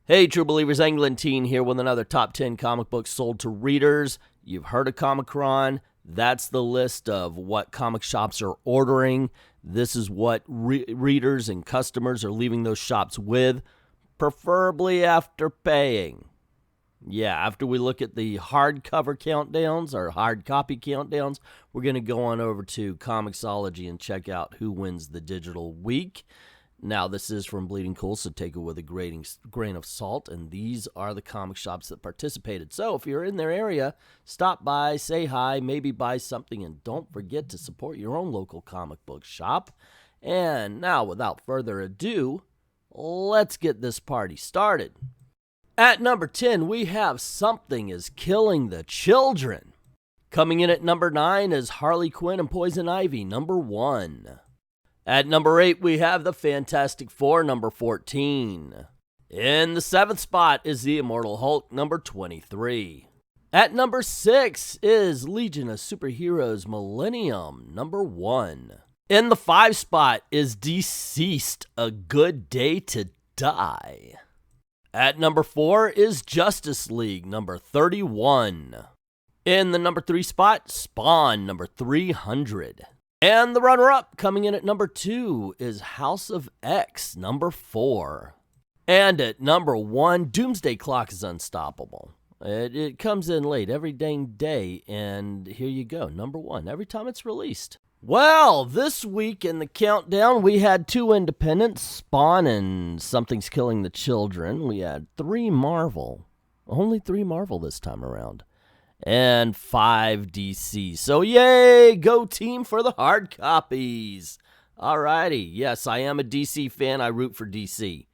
Hey, True Believers, Anglin here with another top 10 comic books sold to readers. You've heard of Comicron. That's the list of what comic shops are ordering. This is what readers and customers are leaving those shops with, preferably after paying. Yeah, after we look at the hardcover countdowns, or hard copy countdowns, we're going to go on over to Comixology and check out who wins the digital week. Now, this is from Bleeding Cool, so take it with a grain of salt, and these are the comic shops that participated. So if you're in their area, stop by, say hi, maybe buy something, and don't forget to support your own local comic book shop. And now, without further ado, let's get this party started. At number 10, we have Something is Killing the Children. Coming in at number 9 is Harley Quinn and Poison Ivy, number 1. At number 8, we have The Fantastic Four, number 14. In the 7th spot is The Immortal Hulk, number 23. At number 6 is Legion of Superheroes Millennium, number 1. In the 5 spot is Deceased, A Good Day to Die. At number 4 is Justice League, number 31. In the number 3 spot, Spawn, number 300. And the runner-up coming in at number 2 is House of X, number 4. And at number 1, Doomsday Clock is Unstoppable. It comes in late every dang day, and here you go, number 1, every time it's released. Well, this week in the countdown, we had 2 independents, Spawn and Something's Killing the Children. We had 3 Marvel, only 3 Marvel this time around. And 5 DC. So yay, go team for the hard copies. Alrighty, yes, I am a DC fan. I root for DC.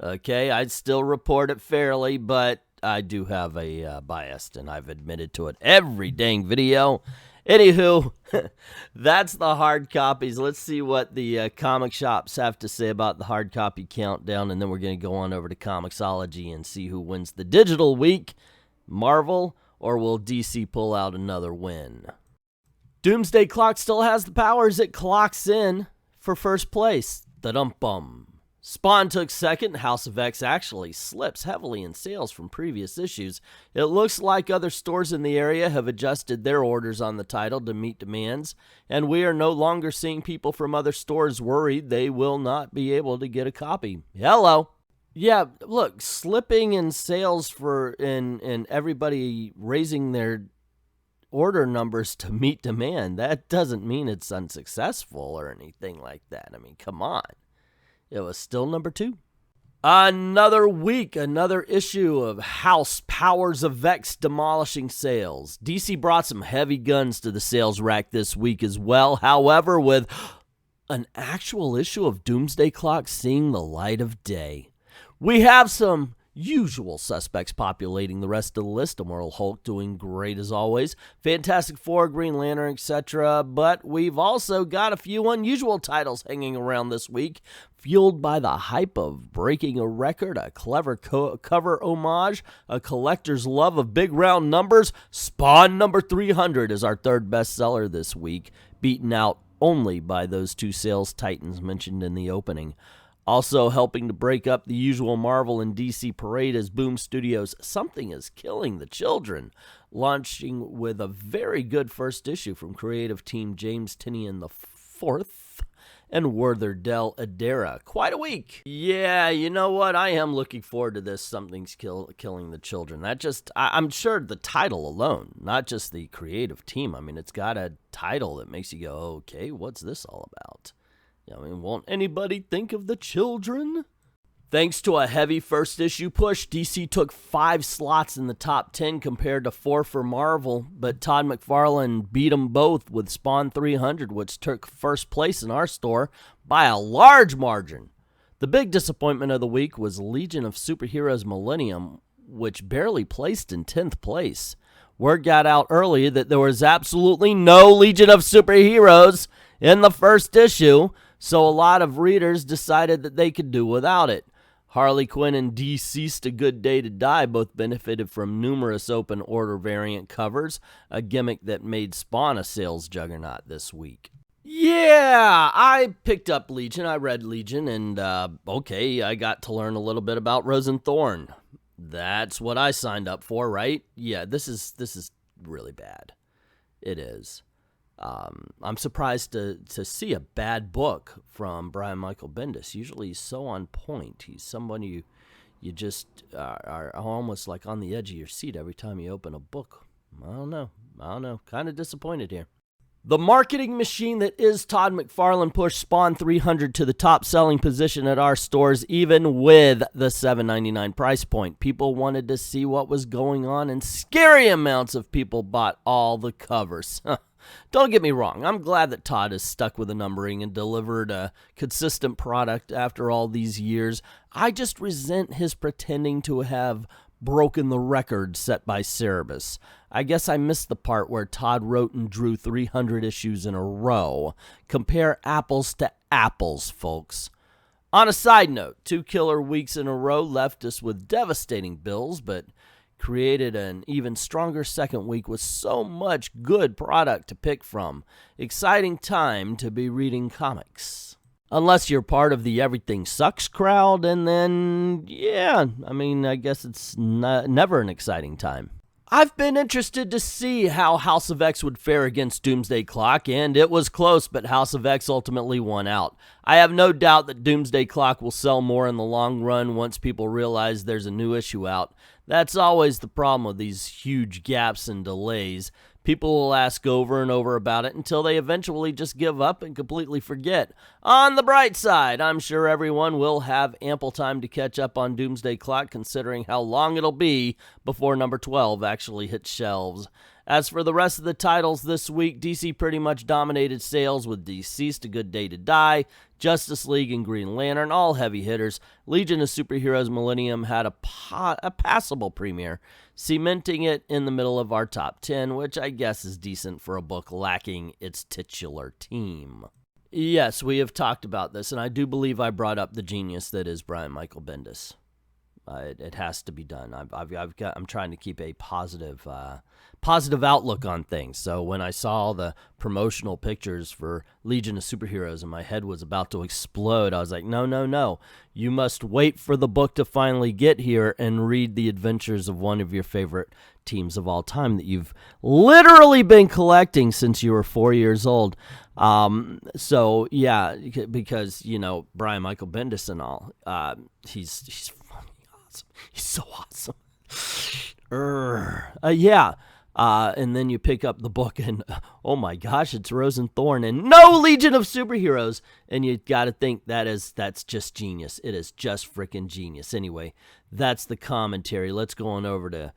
Okay, I'd still report it fairly, but I do have a bias, and I've admitted to it every dang video. Anywho, that's the hard copies. Let's see what the comic shops have to say about the hard copy countdown, and then we're going to go on over to Comixology and see who wins the digital week. Marvel, or will DC pull out another win? Doomsday Clock still has the powers. It clocks in for first place. Da-dum-bum. Spawn took second. House of X actually slips heavily in sales from previous issues. It looks like other stores in the area have adjusted their orders on the title to meet demands, and we are no longer seeing people from other stores worried they will not be able to get a copy. Hello. Yeah, look, slipping in sales and everybody raising their order numbers to meet demand, that doesn't mean it's unsuccessful or anything like that. I mean, come on. It was still number 2. Another week, another issue of House Powers of X demolishing sales. DC brought some heavy guns to the sales rack this week as well. However, with an actual issue of Doomsday Clock seeing the light of day. We have some usual suspects populating the rest of the list. Immortal Hulk doing great as always. Fantastic Four, Green Lantern, etc. But we've also got a few unusual titles hanging around this week, fueled by the hype of breaking a record, a clever cover homage, a collector's love of big round numbers. Spawn number 300 is our third bestseller this week, beaten out only by those 2 sales titans mentioned in the opening. Also helping to break up the usual Marvel and DC parade is Boom Studios' Something is Killing the Children, launching with a very good first issue from creative team James Tynion IV and Werther Del Adera. Quite a week. Yeah, you know what? I am looking forward to this Something's Killing the Children. I'm sure the title alone, not just the creative team. I mean, it's got a title that makes you go, okay, what's this all about? I mean, won't anybody think of the children? Thanks to a heavy first issue push, DC took 5 slots in the top 10 compared to 4 for Marvel, but Todd McFarlane beat them both with Spawn 300, which took first place in our store by a large margin. The big disappointment of the week was Legion of Superheroes Millennium, which barely placed in 10th place. Word got out early that there was absolutely no Legion of Superheroes in the first issue, so a lot of readers decided that they could do without it. Harley Quinn and Deceased, A Good Day to Die both benefited from numerous open order variant covers, a gimmick that made Spawn a sales juggernaut this week. Yeah, I picked up Legion. I read Legion, and okay, I got to learn a little bit about Rose and Thorn. That's what I signed up for, right? Yeah, this is really bad. It is. I'm surprised to see a bad book from Brian Michael Bendis. Usually he's so on point. He's somebody you just are almost like on the edge of your seat every time you open a book. I don't know. Kind of disappointed here. The marketing machine that is Todd McFarlane pushed Spawn 300 to the top selling position at our stores, even with the $7.99 price point. People wanted to see what was going on, and scary amounts of people bought all the covers. Don't get me wrong, I'm glad that Todd is stuck with the numbering and delivered a consistent product after all these years. I just resent his pretending to have broken the record set by Cerebus. I guess I missed the part where Todd wrote and drew 300 issues in a row. Compare apples to apples, folks. On a side note, 2 killer weeks in a row left us with devastating bills, but created an even stronger second week with so much good product to pick from. Exciting time to be reading comics. Unless you're part of the Everything Sucks crowd, and then, yeah, I guess it's never an exciting time. I've been interested to see how House of X would fare against Doomsday Clock, and it was close, but House of X ultimately won out. I have no doubt that Doomsday Clock will sell more in the long run once people realize there's a new issue out. That's always the problem with these huge gaps and delays. People will ask over and over about it until they eventually just give up and completely forget. On the bright side, I'm sure everyone will have ample time to catch up on Doomsday Clock, considering how long it'll be before number 12 actually hits shelves. As for the rest of the titles this week, DC pretty much dominated sales with Deceased, A Good Day to Die, Justice League, and Green Lantern, all heavy hitters. Legion of Superheroes Millennium had a passable premiere, cementing it in the middle of our top 10, which I guess is decent for a book lacking its titular team. Yes, we have talked about this, and I do believe I brought up the genius that is Brian Michael Bendis. It has to be done. I'm trying to keep a positive outlook on things. So when I saw the promotional pictures for Legion of Superheroes and my head was about to explode, I was like, no. You must wait for the book to finally get here and read the adventures of one of your favorite teams of all time that you've literally been collecting since you were 4 years old. So yeah, because, Brian Michael Bendis and all, he's he's so awesome. And then you pick up the book and, oh my gosh, it's Rose and Thorn and no Legion of Superheroes. And you got to think that's just genius. It is just freaking genius. Anyway, that's the commentary. Let's go on over to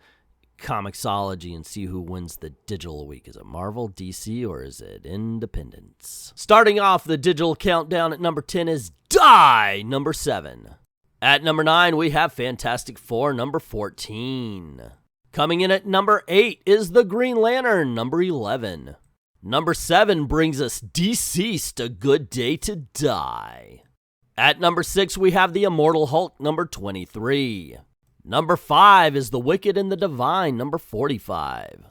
Comixology and see who wins the digital week. Is it Marvel, DC, or is it Independence? Starting off the digital countdown at number 10 is Die, number 7. At number 9, we have Fantastic Four, number 14. Coming in at number 8 is The Green Lantern, number 11. Number 7 brings us Deceased, A Good Day to Die. At number 6, we have The Immortal Hulk, number 23. Number 5 is The Wicked and the Divine, number 45.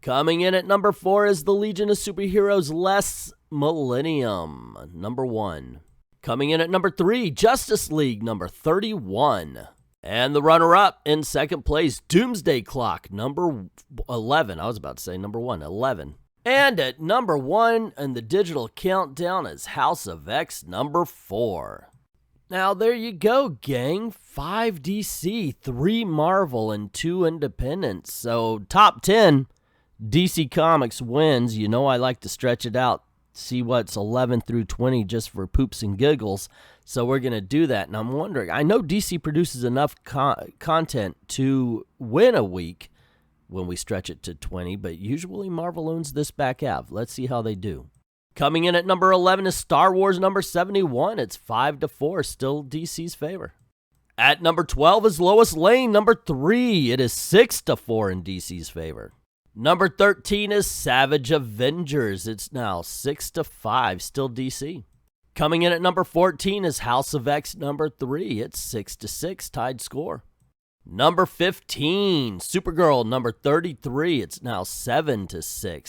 Coming in at number 4 is The Legion of Superheroes Less Millennium, number 1. Coming in at number 3, Justice League, number 31. And the runner-up in second place, Doomsday Clock, number 11. I was about to say number 1, 11. And at number 1 in the digital countdown is House of X, number 4. Now, there you go, gang. 5 DC, 3 Marvel, and 2 Independent. So, top 10, DC Comics wins. You know I like to stretch it out. See what's 11 through 20 just for poops and giggles. So we're going to do that. And I'm wondering, I know DC produces enough content to win a week when we stretch it to 20, but usually Marvel owns this back half. Let's see how they do. Coming in at number 11 is Star Wars number 71. It's 5-4, still DC's favor. At number 12 is Lois Lane, number 3. It is 6-4 in DC's favor. Number 13 is Savage Avengers. It's now 6-5, still DC. Coming in at number 14 is House of X number 3. It's 6-6, tied score. Number 15, Supergirl number 33. It's now 7-6,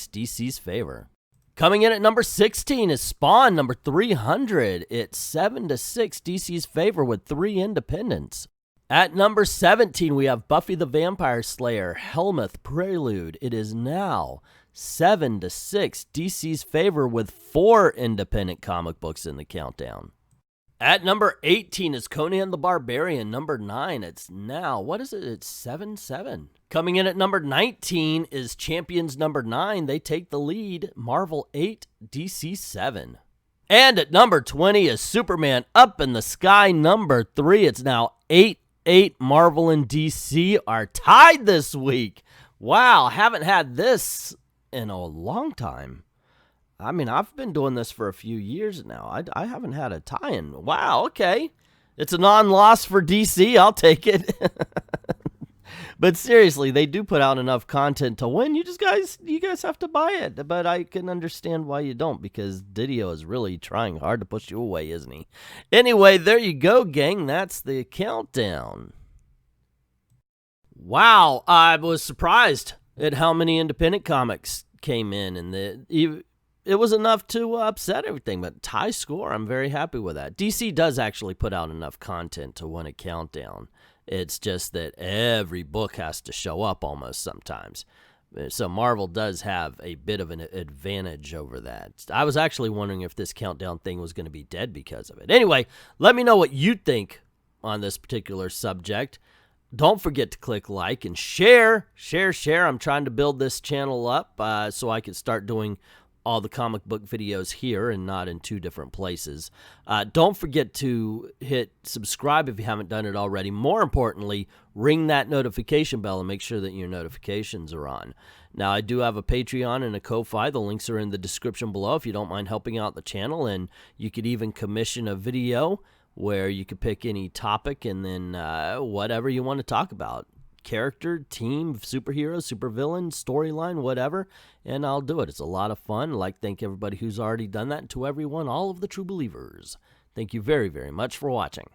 DC's favor. Coming in at number 16 is Spawn, number 300. It's 7-6 DC's favor with 3 independents. At number 17, we have Buffy the Vampire Slayer, Helmuth Prelude. It is now 7-6 DC's favor with 4 independent comic books in the countdown. At number 18 is Conan the Barbarian, number 9. It's now, what is it? It's 7-7. Coming in at number 19 is Champions number 9. They take the lead, Marvel 8, DC 7. And at number 20 is Superman Up in the Sky, number 3. It's now 8-8. Marvel and DC are tied this week. Wow, haven't had this in a long time. I mean, I've been doing this for a few years now. I haven't had a tie-in. Wow, okay. It's a non-loss for DC. I'll take it. But seriously, they do put out enough content to win. You guys have to buy it. But I can understand why you don't, because Didio is really trying hard to push you away, isn't he? Anyway, there you go, gang. That's the countdown. Wow, I was surprised at how many independent comics came in, and it was enough to upset everything, but tie score, I'm very happy with that. DC does actually put out enough content to win a countdown. It's just that every book has to show up almost sometimes. So Marvel does have a bit of an advantage over that. I was actually wondering if this countdown thing was going to be dead because of it. Anyway, let me know what you think on this particular subject. Don't forget to click like and share. Share. I'm trying to build this channel up so I can start doing all the comic book videos here and not in 2 different places. Don't forget to hit subscribe if you haven't done it already. More importantly, ring that notification bell and make sure that your notifications are on. Now, I do have a Patreon and a Ko-Fi. The links are in the description below if you don't mind helping out the channel, and you could even commission a video where you could pick any topic and then whatever you want to talk about. Character, team, superhero, supervillain, storyline, whatever, and I'll do it. It's a lot of fun. I'd like to thank everybody who's already done that, and to everyone, all of the true believers. Thank you very, very much for watching.